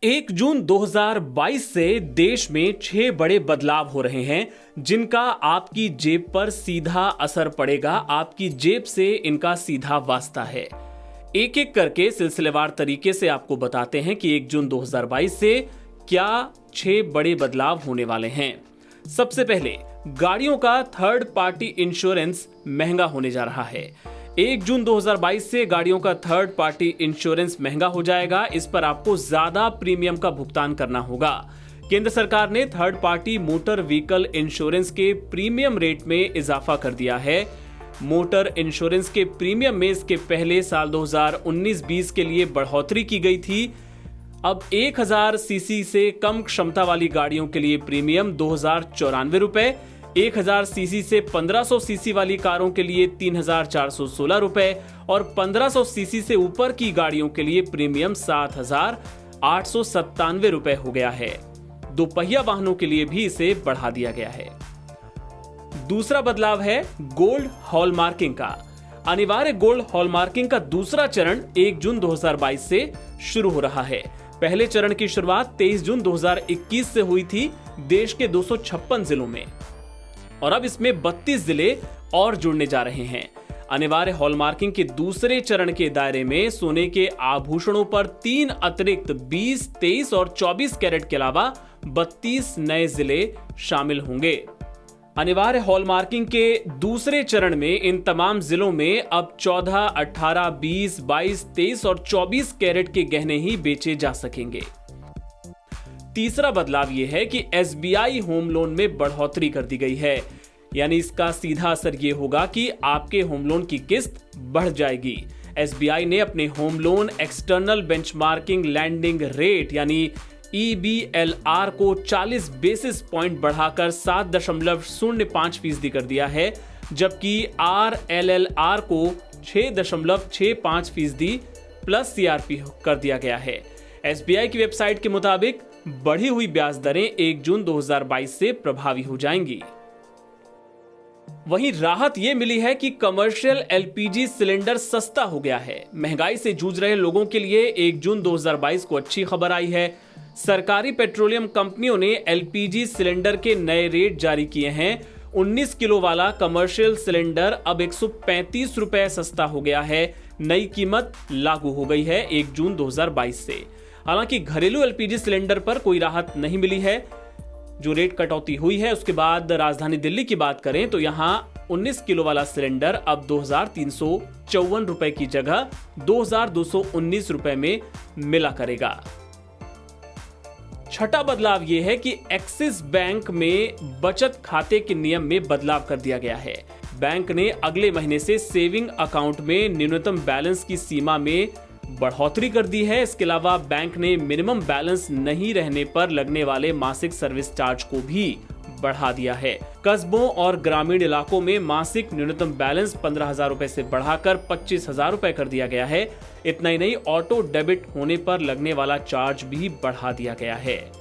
1 जून 2022 से देश में 6 बड़े बदलाव हो रहे हैं जिनका आपकी जेब पर सीधा असर पड़ेगा। आपकी जेब से इनका सीधा वास्ता है। एक एक करके सिलसिलेवार तरीके से आपको बताते हैं कि 1 जून 2022 से क्या 6 बड़े बदलाव होने वाले हैं। सबसे पहले गाड़ियों का थर्ड पार्टी इंश्योरेंस महंगा होने जा रहा है। 1 जून 2022 से गाड़ियों का थर्ड पार्टी इंश्योरेंस महंगा हो जाएगा। इस पर आपको ज्यादा प्रीमियम का भुगतान करना होगा। केंद्र सरकार ने third party motor vehicle insurance के प्रीमियम रेट में इजाफा कर दिया है। मोटर इंश्योरेंस के प्रीमियम में इसके पहले साल 2019-20 के लिए बढ़ोतरी की गई थी। अब 1000 सीसी से कम क्षमता वाली गाड़ियों के लिए प्रीमियम 2094 रुपए, 1000 सीसी से 1500 सीसी वाली कारों के लिए 3416 रुपए और 1500 सीसी से ऊपर की गाड़ियों के लिए प्रीमियम 7897 रुपए हो गया है। दोपहिया वाहनों के लिए भी इसे बढ़ा दिया गया है। दूसरा बदलाव है गोल्ड हॉलमार्किंग का। अनिवार्य गोल्ड हॉलमार्किंग का दूसरा चरण 1 जून 2022 से शुरू हो रहा है। पहले चरण की शुरुआत 23 जून 2021 से हुई थी देश के 256 जिलों में, और अब इसमें 32 जिले और जुड़ने जा रहे हैं। अनिवार्य हॉलमार्किंग के दूसरे चरण के दायरे में सोने के आभूषणों पर 3 अतिरिक्त 20, 23 और 24 कैरेट के अलावा 32 नए जिले शामिल होंगे। अनिवार्य हॉलमार्किंग के दूसरे चरण में इन तमाम जिलों में अब 14, 18, 20, 22, 23 और 24 कैरेट के गहने ही बेचे जा सकेंगे। तीसरा बदलाव यह है कि एसबीआई होम लोन में बढ़ोतरी कर दी गई है। यानी इसका सीधा असर यह होगा कि आपके होम लोन की किस्त बढ़ जाएगी। एसबीआई ने अपने home loan external benchmarking landing rate यानी EBLR को 40 बेसिस पॉइंट बढ़ाकर 7.05% कर दिया है, जबकि RLLR को 6.65% प्लस CRP कर दिया गया है। एसबीआई की वेबसाइट के मुताबिक बढ़ी हुई ब्याज दरें 1 जून 2022 से प्रभावी हो जाएंगी। वहीं राहत यह मिली है कि कमर्शियल LPG सिलेंडर सस्ता हो गया है। महंगाई से जूझ रहे लोगों के लिए 1 जून 2022 को अच्छी खबर आई है। सरकारी पेट्रोलियम कंपनियों ने LPG सिलेंडर के नए रेट जारी किए हैं। 19 किलो वाला कमर्शियल सिलेंडर अब 135 रुपए सस्ता हो गया है। नई कीमत लागू हो गई है 1 जून 2022 से। हालांकि घरेलू LPG सिलेंडर पर कोई राहत नहीं मिली है। जो रेट कटौती हुई है उसके बाद राजधानी दिल्ली की बात करें तो यहां 19 किलो वाला सिलेंडर अब 2354 रुपए की जगह 2219 रुपए में मिला करेगा। छठा बदलाव यह है कि एक्सिस बैंक में बचत खाते के नियम में बदलाव कर दिया गया है। बैंक ने अगले महीने से सेविंग अकाउंट में न्यूनतम बैलेंस की सीमा में बढ़ोतरी कर दी है। इसके अलावा बैंक ने मिनिमम बैलेंस नहीं रहने पर लगने वाले मासिक सर्विस चार्ज को भी बढ़ा दिया है। कस्बों और ग्रामीण इलाकों में मासिक न्यूनतम बैलेंस 15,000 रुपए से बढ़ाकर 25,000 रुपए कर दिया गया है। इतना ही नहीं, ऑटो डेबिट होने पर लगने वाला चार्ज भी बढ़ा दिया गया है।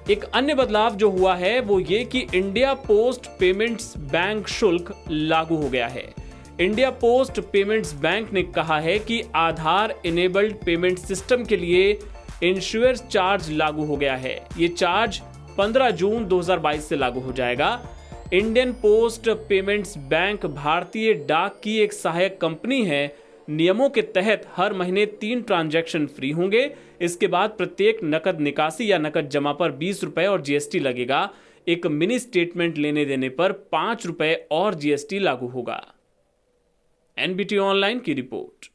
एक अन्य बदलाव जो हुआ है वो ये कि इंडिया पोस्ट पेमेंट्स बैंक शुल्क लागू हो गया है। इंडिया पोस्ट पेमेंट्स बैंक ने कहा है कि आधार इनेबल्ड पेमेंट सिस्टम के लिए इंश्योरेंस चार्ज लागू हो गया है। ये चार्ज 15 जून 2022 से लागू हो जाएगा। इंडियन पोस्ट पेमेंट्स बैंक भारतीय डाक की एक सहायक कंपनी है। नियमों के तहत हर महीने 3 ट्रांजैक्शन फ्री होंगे। इसके बाद प्रत्येक नकद निकासी या नकद जमा पर 20 रुपए और GST लगेगा। एक मिनी स्टेटमेंट लेने देने पर 5 रुपए और GST लागू होगा। NBT ऑनलाइन की रिपोर्ट।